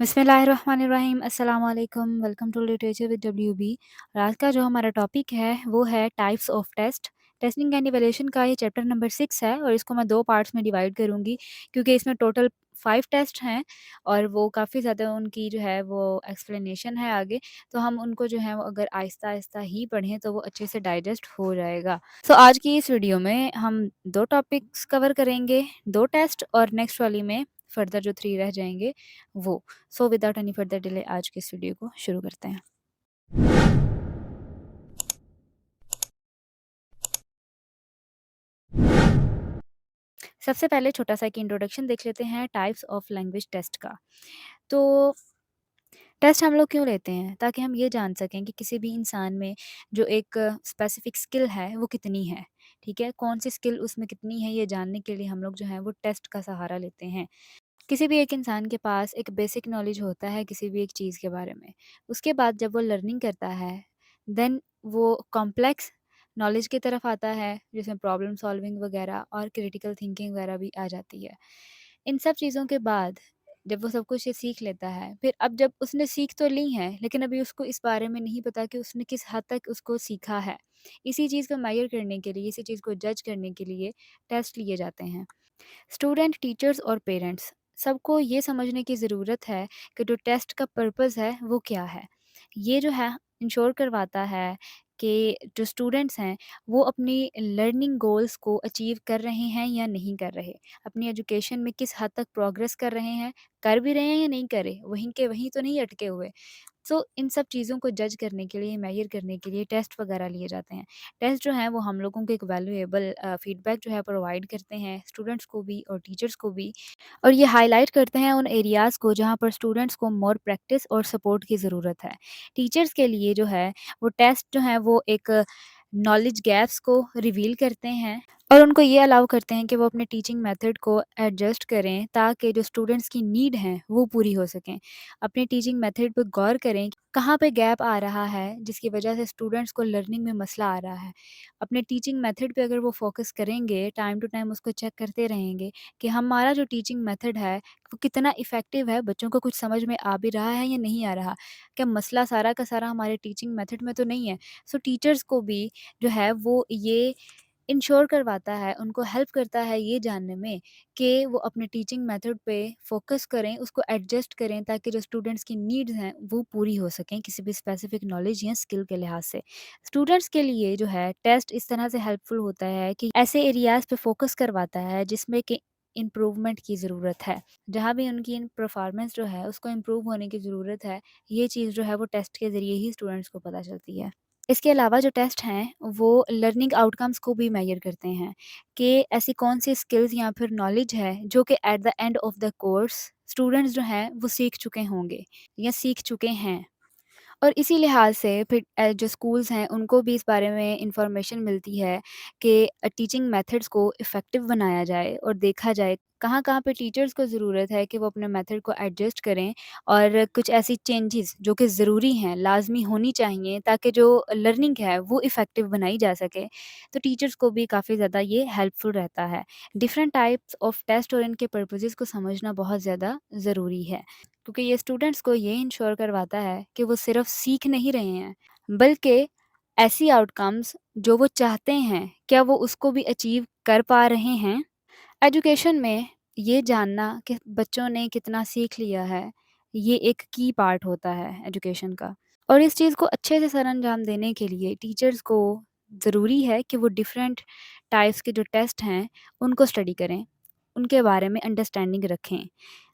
बिस्मिल्लाहिर्रहमानिर्रहीम अस्सलाम वालेकुम welcome to literature with W B. और आज का जो हमारा टॉपिक है वो है types of test. Testing and evaluation का ये चैप्टर नंबर 6 है और इसको मैं 2 पार्ट्स में डिवाइड करूँगी क्योंकि इसमें टोटल 5 टेस्ट हैं और वो काफ़ी ज़्यादा उनकी जो है वो एक्सप्लेनेशन है आगे। तो हम उनको जो है वो अगर आहिस्ता-आहिस्ता ही पढ़ें तो वो अच्छे से डाइजेस्ट हो जाएगा। सो आज की इस वीडियो में हम 2 टॉपिक्स कवर करेंगे, 2 टेस्ट और नेक्स्ट वाली में फर्दर जो 3 रह जाएँगे वो। So without any further delay आज के इस वीडियो को शुरू करते हैं। सबसे पहले छोटा-सा एक इंट्रोडक्शन देख लेते हैं टाइप्स ऑफ लैंग्वेज टेस्ट का। तो टेस्ट हम लोग क्यों लेते हैं? ताकि हम ये जान सकें कि किसी भी इंसान में जो एक स्पेसिफिक स्किल है वो कितनी है, ठीक है? कौन-सी स्किल उसमें कितनी है ये जानने के लिए हम लोग जो है वो टेस्ट का सहारा लेते हैं। किसी भी एक इंसान के पास एक बेसिक नॉलेज होता है किसी भी एक चीज़ के बारे में। उसके बाद जब वो लर्निंग करता है, देन वो कॉम्प्लेक्स नॉलेज की तरफ आता है, जिसमें प्रॉब्लम सॉल्विंग वगैरह और क्रिटिकल थिंकिंग वगैरह भी आ जाती है। इन सब चीज़ों के बाद जब वो सब कुछ ये सीख लेता है, फिर अब जब उसने सीख तो ली हैं, लेकिन अभी उसको इस बारे में नहीं पता कि उसने किस हद तक उसको सीखा है। इसी चीज़ को मेज़र करने के लिए, इसी चीज़ को जज करने के लिए टेस्ट लिए जाते हैं। स्टूडेंट, टीचर्स और पेरेंट्स सबको ये समझने की ज़रूरत है कि जो टेस्ट का पर्पस है वो क्या है। ये जो है इंश्योर करवाता है कि जो स्टूडेंट्स हैं वो अपनी लर्निंग गोल्स को अचीव कर रहे हैं या नहीं कर रहे, अपनी एजुकेशन में किस हद तक प्रोग्रेस कर रहे हैं, कर भी रहे हैं या नहीं कर रहे, वहीं के वहीं तो नहीं अटके हुए। सो इन सब चीज़ों को जज करने के लिए, मेज़र करने के लिए टेस्ट वगैरह लिए जाते हैं। टेस्ट जो हैं वो हम लोगों को एक वैल्यूएबल फीडबैक जो है प्रोवाइड करते हैं, स्टूडेंट्स को भी और टीचर्स को भी। और ये हाइलाइट करते हैं उन एरियाज़ को जहाँ पर स्टूडेंट्स को मोर प्रैक्टिस और सपोर्ट की ज़रूरत है। टीचर्स के लिए जो है वो टेस्ट जो है वो एक नॉलेज गैप्स को रिवील करते हैं और उनको ये अलाउ करते हैं कि वो अपने टीचिंग मेथड को एडजस्ट करें ताकि जो स्टूडेंट्स की नीड हैं वो पूरी हो सकें। अपने टीचिंग मेथड पर गौर करें कि कहाँ पे गैप आ रहा है जिसकी वजह से स्टूडेंट्स को लर्निंग में मसला आ रहा है। अपने टीचिंग मेथड पे अगर वो फोकस करेंगे, टाइम टू टाइम उसको चेक करते रहेंगे कि हमारा जो टीचिंग मेथड है वो कितना इफ़ेक्टिव है, बच्चों को कुछ समझ में आ भी रहा है या नहीं आ रहा। क्या मसला सारा का सारा हमारे टीचिंग मेथड में तो नहीं है। सो टीचर्स को भी जो है वो ये इंश्योर करवाता है, उनको हेल्प करता है ये जानने में कि वो अपने टीचिंग मेथड पे फ़ोकस करें, उसको एडजस्ट करें ताकि जो स्टूडेंट्स की नीड्स हैं वो पूरी हो सकें किसी भी स्पेसिफिक नॉलेज या स्किल के लिहाज से। स्टूडेंट्स के लिए जो है टेस्ट इस तरह से हेल्पफुल होता है कि ऐसे एरियाज़ पे फ़ोकस करवाता है जिसमें कि इम्प्रूवमेंट की ज़रूरत है। जहाँ भी उनकी परफॉर्मेंस जो है उसको इम्प्रूव होने की ज़रूरत है, ये चीज़ जो है वो टेस्ट के ज़रिए ही स्टूडेंट्स को पता चलती है। इसके अलावा जो टेस्ट हैं, वो लर्निंग आउटकम्स को भी मेज़र करते हैं कि ऐसी कौन-सी स्किल्स या फिर नॉलेज है, जो कि at the end of the course students जो हैं, वो सीख चुके होंगे या सीख चुके हैं। और इसी लिहाज से फिर जो स्कूल्स हैं उनको भी इस बारे में इंफॉर्मेशन मिलती है कि टीचिंग मेथड्स को इफ़ेक्टिव बनाया जाए और देखा जाए कहाँ-कहाँ पे टीचर्स को ज़रूरत है कि वो अपने मेथड को एडजस्ट करें और कुछ ऐसी चेंजेस जो कि ज़रूरी हैं, लाज़मी होनी चाहिए ताकि जो लर्निंग है वो इफ़ेक्टिव बनाई जा सके। तो टीचर्स को भी काफ़ी ज़्यादा ये हेल्पफुल रहता है। डिफरेंट टाइप्स ऑफ टेस्ट और इनके पर्पसेस को समझना बहुत ज़्यादा ज़रूरी है। क्योंकि ये स्टूडेंट्स को ये इंश्योर करवाता है कि वो सिर्फ सीख नहीं रहे हैं, बल्कि ऐसी आउटकम्स जो वो चाहते हैं, क्या वो उसको भी अचीव कर पा रहे हैं? एजुकेशन में ये जानना कि बच्चों ने कितना सीख लिया है, ये एक की पार्ट होता है एजुकेशन का। और इस चीज़ को अच्छे से सरअंजाम देने के लिए टीचर्स को ज़रूरी है कि वो डिफरेंट टाइप्स के जो टेस्ट हैं, उनको स्टडी करें, उनके बारे में अंडरस्टैंडिंग रखें।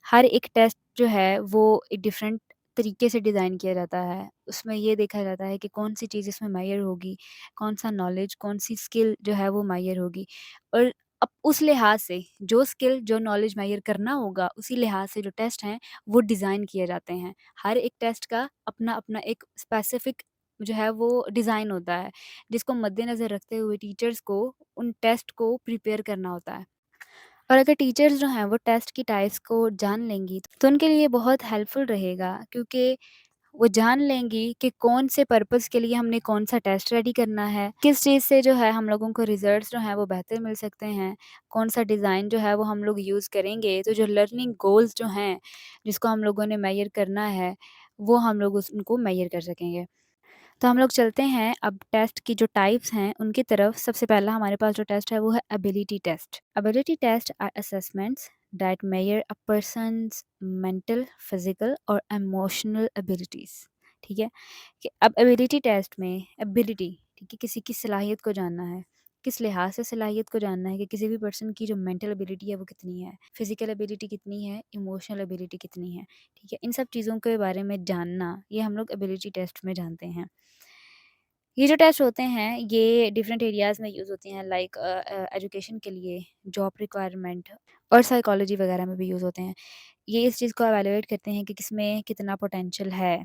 हर एक टेस्ट जो है वो एक डिफरेंट तरीके से डिज़ाइन किया जाता है। उसमें ये देखा जाता है कि कौन-सी चीज़ इसमें मेजर होगी, कौन-सा नॉलेज, कौन-सी स्किल जो है वो मेजर होगी। और अब उस लिहाज से जो स्किल, जो नॉलेज मेजर करना होगा, उसी लिहाज से जो टेस्ट हैं, वो डिज़ाइन किए जाते हैं। हर एक टेस्ट का अपना-अपना एक स्पेसिफ़िक जो है वो डिज़ाइन होता है, जिसको मद्देनज़र रखते हुए टीचर्स को उन टेस्ट को प्रिपेयर करना होता है। और अगर टीचर्स जो हैं वो टेस्ट की टाइप्स को जान लेंगी, तो उनके लिए बहुत हेल्पफुल रहेगा क्योंकि वो जान लेंगी कि कौन से पर्पज़ के लिए हमने कौन-सा टेस्ट रेडी करना है, किस चीज़ से जो है हम लोगों को रिज़ल्ट्स जो हैं वो बेहतर मिल सकते हैं, कौन-सा डिज़ाइन जो है वो हम लोग यूज़ करेंगे, तो जो लर्निंग गोल्स जो हैं, जिसको हम लोगों ने मेज़र करना है, वो हम लोग उस उनको मेज़र कर सकेंगे। तो हम लोग चलते हैं अब टेस्ट की जो टाइप्स हैं उनकी तरफ। सबसे पहला हमारे पास जो टेस्ट है वो है ability test. Ability test are assessments that measure a person's mental, physical और इमोशनल एबिलिटीज। ठीक है कि अब एबिलिटी टेस्ट में एबिलिटी, ठीक है, किसी की सलाहियत को जानना है, किस लिहाज से सलाहियत को जानना है कि किसी भी पर्सन की जो मेंटल एबिलिटी है वो कितनी है, फिजिकल एबिलिटी कितनी है, इमोशनल एबिलिटी कितनी है। ठीक है, इन सब चीज़ों के बारे में जानना ये हम लोग एबिलिटी टेस्ट में जानते हैं। ये जो टेस्ट होते हैं ये डिफरेंट एरियाज़ में यूज़ होती हैं, लाइक एजुकेशन के लिए, जॉब रिक्वायरमेंट और साइकोलॉजी वगैरह में भी यूज़ होते हैं। ये इस चीज़ को एवेलुएट करते हैं कि किसमें कितना पोटेंशियल है,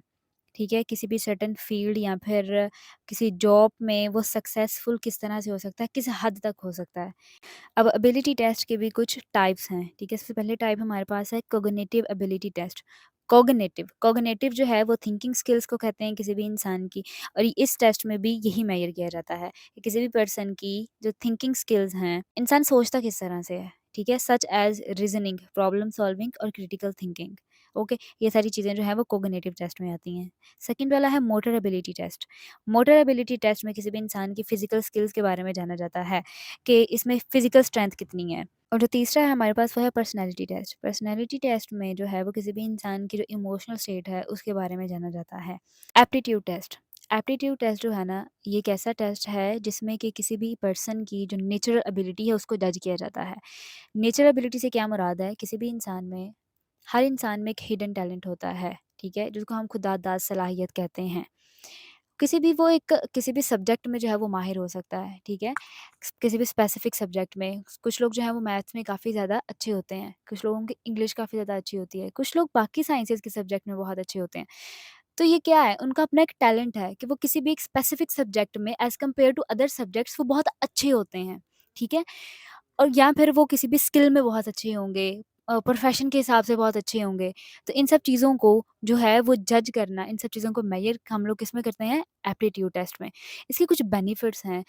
ठीक है? किसी भी सर्टेन फ़ील्ड या फिर किसी जॉब में वो सक्सेसफुल किस तरह से हो सकता है, किस हद तक हो सकता है। अब एबिलिटी टेस्ट के भी कुछ टाइप्स हैं, ठीक है? सबसे पहले टाइप हमारे पास है cognitive ability test. Cognitive cognitive जो है वो थिंकिंग स्किल्स को कहते हैं किसी भी इंसान की, और इस टेस्ट में भी यही मेजर किया जाता है कि किसी भी पर्सन की जो थिंकिंग स्किल्स हैं, इंसान सोचता किस तरह से है, ठीक है? Such as reasoning, problem solving और क्रिटिकल थिंकिंग। ओके, ये सारी चीज़ें जो हैं वो कॉग्निटिव टेस्ट में आती हैं। सेकंड वाला है motor ability test. Motor ability test में किसी भी इंसान की फिज़िकल स्किल्स के बारे में जाना जाता है कि इसमें फ़िज़िकल स्ट्रेंथ कितनी है। और जो तीसरा है हमारे पास वो है पर्सनैलिटी टेस्ट। पर्सनैलिटी टेस्ट में जो है वो किसी भी इंसान की जो इमोशनल स्टेट है उसके बारे में जाना जाता है। Aptitude test. एप्टीट्यूड टेस्ट जो है ना, ये एक ऐसा टेस्ट है जिसमें कि किसी भी पर्सन की जो नेचुरल एबिलिटी है उसको जज किया जाता है। नेचुरल एबिलिटी से क्या मुराद है, किसी भी इंसान में, हर इंसान में एक हिडन टैलेंट होता है, ठीक है? जिसको हम खुदादाद सलाहियत कहते हैं। किसी भी सब्जेक्ट में जो है वो माहिर हो सकता है, ठीक है? किसी भी स्पेसिफ़िक सब्जेक्ट में। कुछ लोग जो हैं वो मैथ्स में काफ़ी ज़्यादा अच्छे होते हैं, कुछ लोगों की इंग्लिश काफ़ी ज़्यादा अच्छी होती है, कुछ लोग बाकी साइंसेज़ के सब्जेक्ट में बहुत अच्छे होते हैं। तो ये क्या है, उनका अपना एक टैलेंट है कि वो किसी भी एक स्पेसिफ़िक सब्जेक्ट में as compare to other subjects वो बहुत अच्छे होते हैं, ठीक है? और या फिर वो किसी भी स्किल में बहुत अच्छे होंगे, प्रोफ़ेशन के हिसाब से बहुत अच्छे होंगे। तो इन सब चीज़ों को जो है वो जज करना, इन सब चीज़ों को मेज़र हम लोग किसमें करते हैं? एप्टीट्यूड टेस्ट में। इसके कुछ बेनिफिट्स हैं।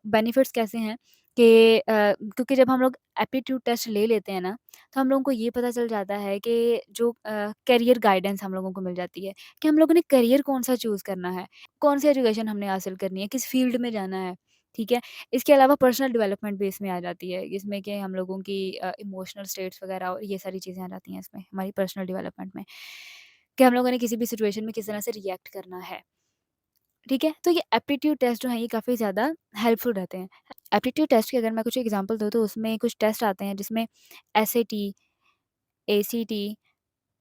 बेनिफिट्स कैसे हैं कि क्योंकि जब हम लोग एप्टीट्यूड टेस्ट ले लेते हैं ना, तो हम लोगों को ये पता चल जाता है कि जो करियर गाइडेंस हम लोगों को मिल जाती है कि हम लोगों ने करियर कौन-सा चूज़ करना है, कौन-सी एजुकेशन हमने हासिल करनी है, किस फ़ील्ड में जाना है, ठीक है? इसके अलावा पर्सनल डेवलपमेंट भी इसमें आ जाती है, जिसमें कि हम लोगों की इमोशनल स्टेट्स वगैरह और ये सारी चीज़ें आ जाती हैं इसमें, हमारी पर्सनल डेवलपमेंट में, कि हम लोगों ने किसी भी सिचुएशन में किस तरह से रिएक्ट करना है, ठीक है? तो ये एप्टीट्यूड टेस्ट जो हैं ये काफ़ी ज़्यादा हेल्पफुल रहते हैं। एप्टीट्यूड टेस्ट की अगर मैं कुछ एग्ज़ाम्पल दूँ तो उसमें कुछ टेस्ट आते हैं जिसमें SAT, ACT,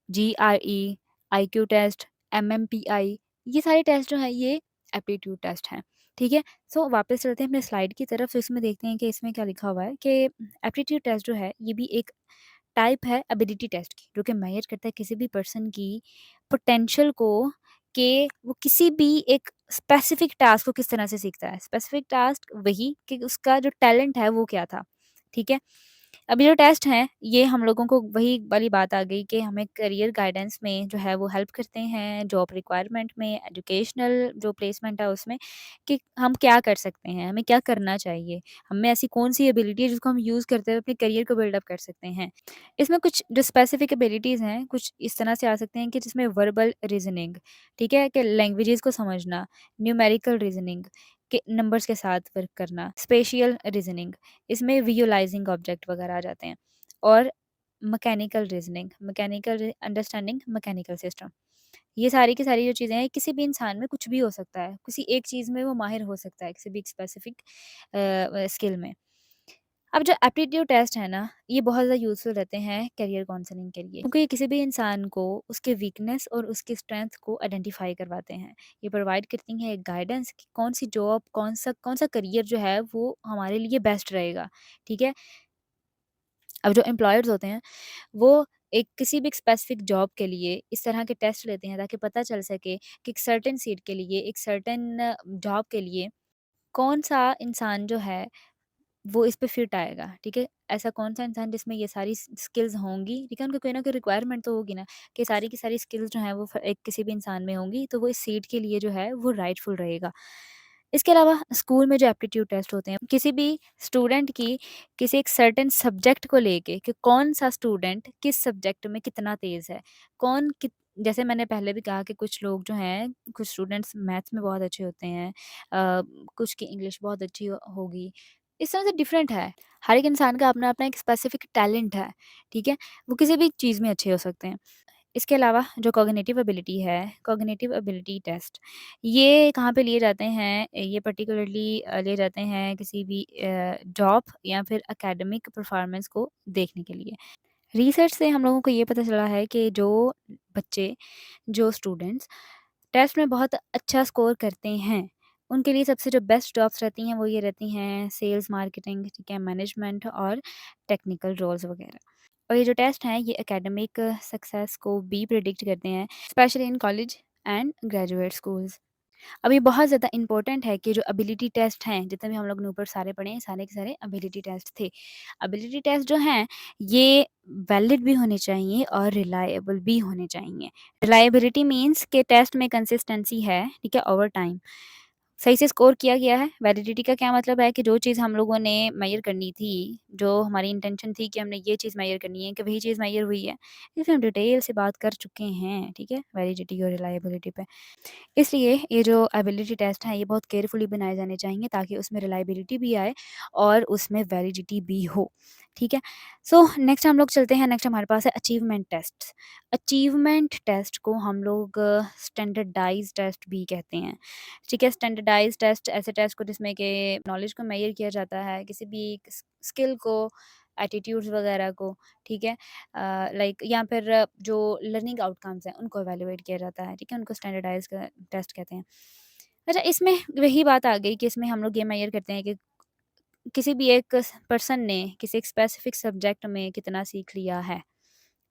GRE, IQ test, MMPI, ये सारे टेस्ट जो हैं ये एप्टीट्यूड टेस्ट हैं, ठीक है? सो वापस चलते हैं अपने स्लाइड की तरफ, तो इसमें देखते हैं कि इसमें क्या लिखा हुआ है कि एप्टीट्यूड टेस्ट जो है ये भी एक टाइप है एबिलिटी टेस्ट की, जो कि मेजर करता है किसी भी पर्सन की पोटेंशियल को कि वो किसी भी एक स्पेसिफिक टास्क को किस तरह से सीखता है। स्पेसिफिक टास्क वही कि उसका जो टैलेंट है वो क्या था, ठीक है? अब ये जो टेस्ट हैं, ये हम लोगों को वही वाली बात आ गई कि हमें करियर गाइडेंस में जो है वो हेल्प करते हैं, जॉब रिक्वायरमेंट में, एजुकेशनल जो प्लेसमेंट है उसमें, कि हम क्या कर सकते हैं, हमें क्या करना चाहिए, हमें ऐसी कौन-सी एबिलिटी है जिसको हम यूज़ करते हुए अपने करियर को बिल्ड अप कर सकते हैं। इसमें कुछ जो स्पेसिफिक एबिलिटीज़ हैं, कुछ इस तरह से आ सकते हैं कि जिसमें वर्बल रीज़निंग, ठीक है? कि लैंग्वेजेज़ को समझना, न्यूमेरिकल रीज़निंग, कि नंबर्स के साथ वर्क करना, स्पेशियल रीज़निंग, इसमें विजुअलाइज़िंग ऑब्जेक्ट वगैरह आ जाते हैं, और mechanical reasoning, mechanical understanding mechanical system. ये सारी की सारी जो चीज़ें हैं, किसी भी इंसान में कुछ भी हो सकता है, किसी एक चीज़ में वो माहिर हो सकता है, किसी भी एक स्पेसिफिक स्किल में। अब जो एप्टीट्यूड टेस्ट है ना, ये बहुत ज़्यादा यूज़फुल रहते हैं करियर काउंसलिंग के लिए, क्योंकि ये किसी भी इंसान को उसके वीकनेस और उसकी स्ट्रेंथ को आइडेंटिफाई करवाते हैं। ये प्रोवाइड करती हैं एक गाइडेंस कि कौन-सी जॉब, कौन-सा करियर जो है वो हमारे लिए बेस्ट रहेगा, ठीक है? अब जो एम्प्लॉयर्स होते हैं, वो एक किसी भी स्पेसिफिक जॉब के लिए इस तरह के टेस्ट लेते हैं ताकि पता चल सके कि एक सर्टेन सीट के लिए, एक सर्टेन जॉब के लिए कौन-सा इंसान जो है वो इस पे फिट आएगा, ठीक है? ऐसा कौन-सा इंसान जिसमें ये सारी स्किल्स होंगी, ठीक है? उनकी कोई ना कोई रिक्वायरमेंट तो होगी ना, कि सारी की सारी स्किल्स जो हैं वो एक किसी भी इंसान में होंगी, तो वो इस सीट के लिए जो है वो राइटफुल रहेगा। इसके अलावा स्कूल में जो एप्टीट्यूड टेस्ट होते हैं, किसी भी स्टूडेंट की किसी एक सर्टेन सब्जेक्ट को लेके कि कौन-सा स्टूडेंट किस सब्जेक्ट में कितना तेज़ है, कौन कित जैसे मैंने पहले भी कहा कि कुछ लोग जो हैं, कुछ स्टूडेंट्स मैथ्स में बहुत अच्छे होते हैं, कुछ की इंग्लिश बहुत अच्छी होगी। इस तरह से डिफरेंट है। हर एक इंसान का अपना-अपना एक स्पेसिफिक टैलेंट है, ठीक है? वो किसी भी चीज़ में अच्छे हो सकते हैं। इसके अलावा जो कॉग्निटिव एबिलिटी है, कॉग्निटिव एबिलिटी टेस्ट, ये कहाँ पे लिए जाते हैं? ये पर्टिकुलरली लिए जाते हैं किसी भी जॉब या फिर एकेडमिक परफॉर्मेंस को देखने के लिए। रिसर्च से हम लोगों को ये पता चला है कि जो बच्चे, जो स्टूडेंट्स टेस्ट में बहुत अच्छा स्कोर करते हैं, उनके लिए सबसे जो बेस्ट जॉब्स रहती हैं, वो ये रहती हैं सेल्स, मार्केटिंग, ठीक है, मैनेजमेंट और टेक्निकल रोल्स वगैरह। और ये जो टेस्ट हैं, ये एकेडमिक सक्सेस को भी प्रिडिक्ट करते हैं, specially in college and graduate schools. अब ये बहुत ज़्यादा इम्पोर्टेंट है कि जो एबिलिटी टेस्ट हैं, जितने भी हम लोग ने ऊपर सारे पढ़े हैं, सारे के सारे एबिलिटी टेस्ट थे। एबिलिटी टेस्ट जो हैं, ये वैलिड भी होने चाहिए और रिलायबल भी होने चाहिए। रिलायबिलिटी मीन्स कि टेस्ट में कंसिस्टेंसी है, ठीक है, ओवर टाइम। सही से स्कोर किया गया है। वैलिडिटी का क्या मतलब है कि जो चीज़ हम लोगों ने मेज़र करनी थी, जो हमारी इंटेंशन थी कि हमने ये चीज़ मेज़र करनी है, कि वही चीज़ मेज़र हुई है। इसे हम डिटेल से बात कर चुके हैं, ठीक है, वैलिडिटी और रिलायबिलिटी पे। इसलिए ये जो एबिलिटी टेस्ट हैं, ये बहुत केयरफुली बनाए जाने चाहिए ताकि उसमें रिलायबिलिटी भी आए और उसमें वैलिडिटी भी हो, ठीक है? सो नेक्स्ट हम लोग चलते हैं, नेक्स्ट हमारे पास है अचीवमेंट टेस्ट। अचीवमेंट टेस्ट को हम लोग स्टैंडर्डाइज़्ड टेस्ट भी कहते हैं, ठीक है? स्टैंडर्डाइज़्ड टेस्ट ऐसे टेस्ट को जिसमें कि नॉलेज को मेज़र किया जाता है, किसी भी एक स्किल को, एटीट्यूड्स वगैरह को, ठीक है? लाइक या फिर जो लर्निंग आउटकम्स हैं उनको इवैल्यूएट किया जाता है, ठीक है? उनको स्टैंडर्डाइज़ का टेस्ट कहते हैं। अच्छा, इसमें वही बात आ गई कि इसमें हम लोग ये मेज़र करते हैं कि किसी भी एक पर्सन ने किसी एक स्पेसिफिक सब्जेक्ट में कितना सीख लिया है,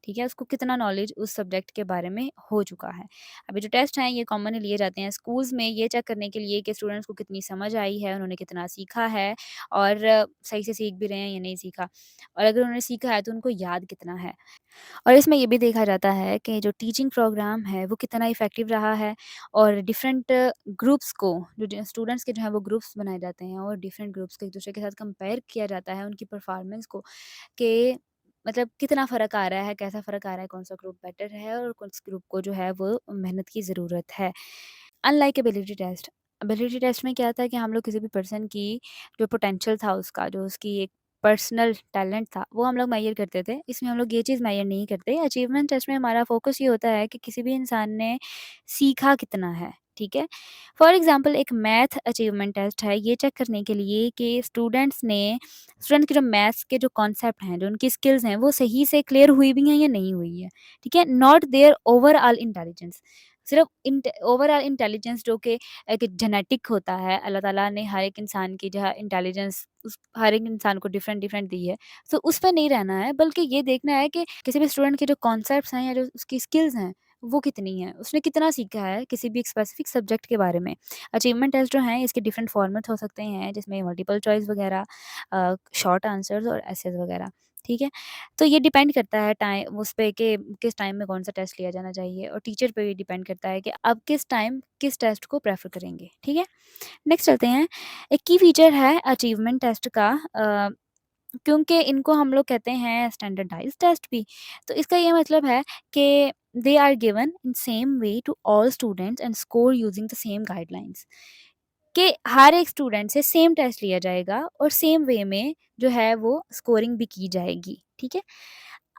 ठीक है? उसको कितना नॉलेज उस सब्जेक्ट के बारे में हो चुका है। अभी जो टेस्ट हैं ये कॉमनली लिए जाते हैं स्कूल्स में ये चेक करने के लिए कि स्टूडेंट्स को कितनी समझ आई है, उन्होंने कितना सीखा है और सही से सीख भी रहे हैं या नहीं सीखा। और अगर उन्होंने सीखा है तो उनको याद कितना है। और इसमें ये भी देखा जाता है कि जो टीचिंग प्रोग्राम है वो कितना इफ़ेक्टिव रहा है और डिफरेंट ग्रुप्स को जो स्टूडेंट्स के जो है वो ग्रुप्स बनाए जाते हैं और डिफरेंट ग्रुप्स को एक दूसरे के साथ कंपेयर किया जाता है उनकी परफॉर्मेंस को कि मतलब कितना फ़र्क आ रहा है, कैसा फ़र्क आ रहा है, कौन-सा ग्रुप बेटर है और कौन-से ग्रुप को जो है वो मेहनत की ज़रूरत है। अनलाइक एबिलिटी टेस्ट में क्या था कि हम लोग किसी भी पर्सन की जो पोटेंशियल था उसका, जो उसकी एक पर्सनल टैलेंट था, वो हम लोग मेज़र करते थे। इसमें हम लोग ये चीज़ मेज़र नहीं करते। अचीवमेंट टेस्ट में हमारा फ़ोकस ये होता है कि किसी भी इंसान ने सीखा कितना है, ठीक है? फॉर एग्ज़ाम्पल एक मैथ अचीवमेंट टेस्ट है, ये चेक करने के लिए कि स्टूडेंट के जो मैथ्स के जो कॉन्सेप्ट हैं, जो उनकी स्किल्स हैं, वो सही से क्लियर हुई भी हैं या नहीं हुई है, ठीक है? Not there overall intelligence. सिर्फ़ ओवरऑल इंटेलिजेंस जो कि एक जेनेटिक होता है, अल्लाह ताला ने हर एक इंसान की जो है इंटेलिजेंस उस हर एक इंसान को डिफरेंट-डिफरेंट दी है। सो उस पे नहीं रहना है, बल्कि ये देखना है कि किसी भी स्टूडेंट के जो कॉन्सेप्ट्स हैं या जो उसकी स्किल्स हैं, वो कितनी हैं, उसने कितना सीखा है किसी भी एक स्पेसिफिक सब्जेक्ट के बारे में। अचीवमेंट टेस्ट जो हैं, इसके डिफरेंट फॉर्मेट्स हो सकते हैं, जिसमें मल्टीपल चॉइस वगैरह, शॉर्ट आंसर्स और एसेस वगैरह, ठीक है? तो ये डिपेंड करता है टाइम उस पे कि किस टाइम में कौन-सा टेस्ट लिया जाना चाहिए और टीचर पे भी डिपेंड करता है कि आप किस टाइम किस टेस्ट को प्रेफ़र करेंगे, ठीक है? नेक्स्ट चलते हैं, एक की फीचर है अचीवमेंट टेस्ट का क्योंकि इनको हम लोग कहते हैं स्टैंडर्डाइज़्ड टेस्ट भी, तो इसका ये मतलब है कि they are given in same way to all students and score using the same guidelines. कि हर एक स्टूडेंट से सेम टेस्ट लिया जाएगा और सेम वे में जो है वो स्कोरिंग भी की जाएगी, ठीक है?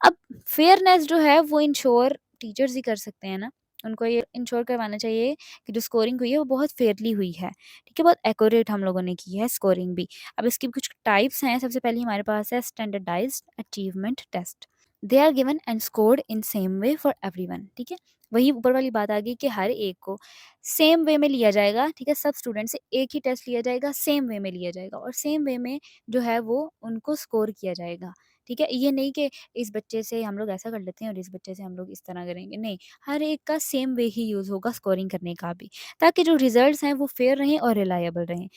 अब फेयरनेस जो है वो इंश्योर टीचर्स ही कर सकते हैं ना, उनको ये इंश्योर करवाना चाहिए कि जो स्कोरिंग हुई है वो बहुत फेयरली हुई है, ठीक है? बहुत एक्यूरेट हम लोगों ने की है स्कोरिंग भी। अब इसकी कुछ टाइप्स हैं, सबसे पहले हमारे पास है standardized achievement test. They are given and scored in same way for everyone, ठीक है? वही ऊपर वाली बात आ गई कि हर एक को सेम वे में लिया जाएगा, ठीक है? सब स्टूडेंट से एक ही टेस्ट लिया जाएगा, सेम वे में लिया जाएगा और सेम वे में जो है वो उनको स्कोर किया जाएगा, ठीक है? ये नहीं कि इस बच्चे से हम लोग ऐसा कर लेते हैं और इस बच्चे से हम लोग इस तरह करेंगे, नहीं, हर एक का सेम वे ही यूज़ होगा स्कोरिंग करने का भी, ताकि जो रिज़ल्ट्स हैं वो फेयर रहें और रिलायबल रहें।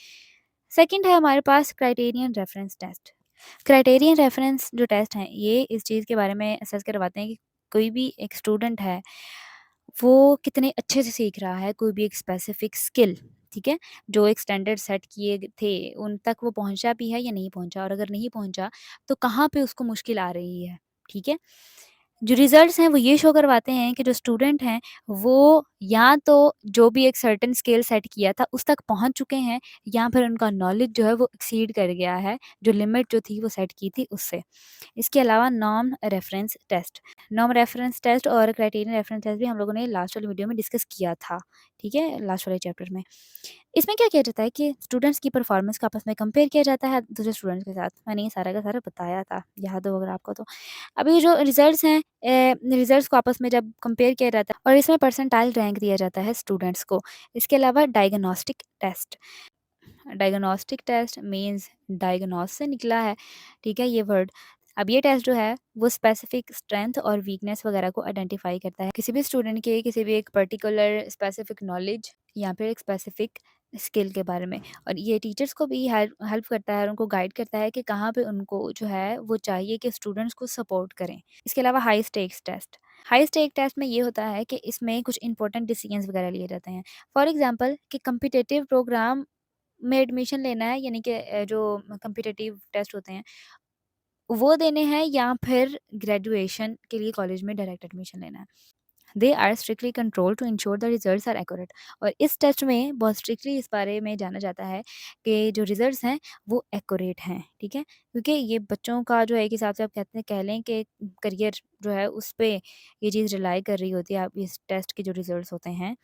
सेकंड है हमारे पास criterion reference test. Criterion reference जो टेस्ट हैं, ये इस चीज़ के बारे में असेस करवाते हैं कि कोई भी एक स्टूडेंट है, वो कितने अच्छे से सीख रहा है कोई भी एक स्पेसिफिक स्किल, ठीक है? जो एक स्टैंडर्ड सेट किए थे, उन तक वो पहुँचा भी है या नहीं पहुँचा, और अगर नहीं पहुँचा, तो कहाँ पे उसको मुश्किल आ रही है, ठीक है? जो रिज़ल्ट्स हैं वो ये शो करवाते हैं कि जो स्टूडेंट हैं वो या तो जो भी एक सर्टेन स्केल सेट किया था उस तक पहुँच चुके हैं, या फिर उनका नॉलेज जो है वो एक्सीड कर गया है, जो लिमिट जो थी वो सेट की थी उससे। इसके अलावा norm reference test. Norm reference test और क्राइटेरियन रेफरेंस टेस्ट भी हम लोगों ने लास्ट वाली वीडियो में डिस्कस किया था, ठीक है? लास्ट वाले चैप्टर में। इसमें क्या किया जाता है कि स्टूडेंट्स की परफॉर्मेंस को आपस में कंपेयर किया जाता है दूसरे स्टूडेंट्स के साथ। मैंने ये सारा का सारा बताया था, याद हो अगर आपको तो। अभी जो रिजल्ट्स हैं, रिजल्ट्स को आपस में जब कंपेयर किया जाता है, और इसमें परसेंटाइल रैंक दिया जाता है स्टूडेंट्स को। इसके अलावा diagnostic test. Diagnostic test means diagnose से निकला है, ठीक है ये वर्ड। अब ये टेस्ट जो है वो स्पेसिफिक स्ट्रेंथ और वीकनेस वगैरह को आइडेंटिफाई करता है किसी भी स्टूडेंट के किसी भी एक पर्टिकुलर स्पेसिफिक नॉलेज या फिर एक स्पेसिफिक स्किल के बारे में। और ये टीचर्स को भी हेल्प हेल्प करता है और उनको गाइड करता है कि कहाँ पे उनको जो है वो चाहिए कि स्टूडेंट्स को सपोर्ट करें। इसके अलावा high stakes test. High stake test में ये होता है कि इसमें कुछ इंपॉर्टेंट डिसीजंस वगैरह लिए जाते हैं। फॉर एग्जांपल कि कम्पिटिटिव प्रोग्राम में एडमिशन लेना है, यानी कि जो कॉम्पिटिटिव टेस्ट होते हैं, वो देने हैं, या फिर ग्रेजुएशन के लिए कॉलेज में डायरेक्ट एडमिशन लेना है। They are strictly controlled to ensure the results are accurate. और इस टेस्ट में बहुत स्ट्रिक्टली इस बारे में जाना जाता है कि जो रिजल्ट्स हैं वो एक्यूरेट हैं, ठीक है? क्योंकि ये बच्चों का जो है एक हिसाब से आप कहते हैं कह लें कि करियर जो है उस पे ये चीज़ रिलाई कर रही होती है, आप इस टेस्ट के जो रिजल्ट्स होते हैं,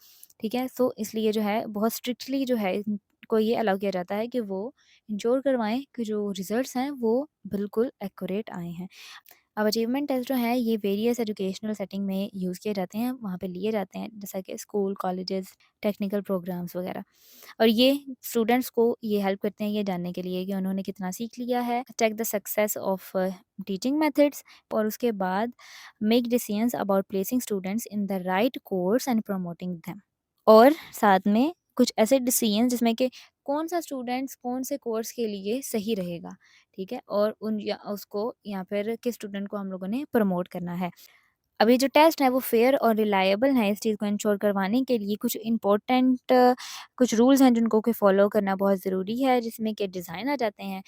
ठीक है? सो इसलिए जो है बहुत स्ट्रिक्टली जो है इनको ये अलाउ किया जाता है कि वो इंश्योर करवाएँ कि जो रिजल्ट्स हैं वो बिल्कुल एक्यूरेट आए हैं। अब अचीवमेंट टेस्ट जो है ये वेरियस एजुकेशनल सेटिंग में यूज़ किए जाते हैं, वहाँ पे लिए जाते हैं, जैसा कि स्कूल, कॉलेजेस, टेक्निकल प्रोग्राम्स वगैरह। और ये स्टूडेंट्स को ये हेल्प करते हैं ये जानने के लिए कि उन्होंने कितना सीख लिया है, check the success of teaching methods, और उसके बाद make decisions about placing students in the right course and promoting them. और साथ में कुछ ऐसे डिसीजन जिसमें कि कौन-सा स्टूडेंट्स कौन से कोर्स के लिए सही रहेगा, ठीक है? और उन या उसको या फिर किस स्टूडेंट को हम लोगों ने प्रमोट करना है। अब ये जो टेस्ट है वो फेयर और रिलायबल है, इस चीज़ को इंश्योर करवाने के लिए कुछ इम्पोर्टेंट कुछ रूल्स हैं जिनको कि फ़ॉलो करना बहुत ज़रूरी है, जिसमें कि डिज़ाइन आ जाते हैं।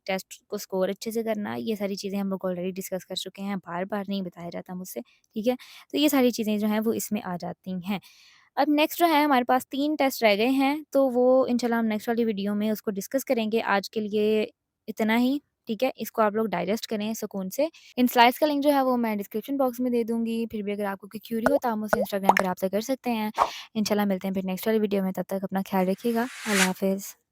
टेस्ट को स्कोर अच्छे से करना, ये सारी चीज़ें हम लोग ऑलरेडी डिस्कस कर चुके हैं, बार-बार नहीं बताया जाता मुझसे, ठीक है? तो ये सारी चीज़ें जो हैं वो इसमें आ जाती हैं। अब नेक्स्ट जो है हमारे पास 3 टेस्ट रह गए हैं, तो वो इंशाल्लाह हम नेक्स्ट वाली वीडियो में उसको डिस्कस करेंगे। आज के लिए इतना ही, ठीक है? इसको आप लोग डाइजेस्ट करें सुकून से। इन स्लाइड्स का लिंक जो है वो मैं डिस्क्रिप्शन बॉक्स में दे दूँगी, फिर भी अगर आपको कोई क्यूरी हो तो आप मुझसे इंस्टाग्राम पे रब्ता कर सकते हैं। इंशाल्लाह मिलते हैं फिर नेक्स्ट वाली वीडियो में, तब तक अपना ख़्याल रखिएगा। अल्लाह हाफ़िज़।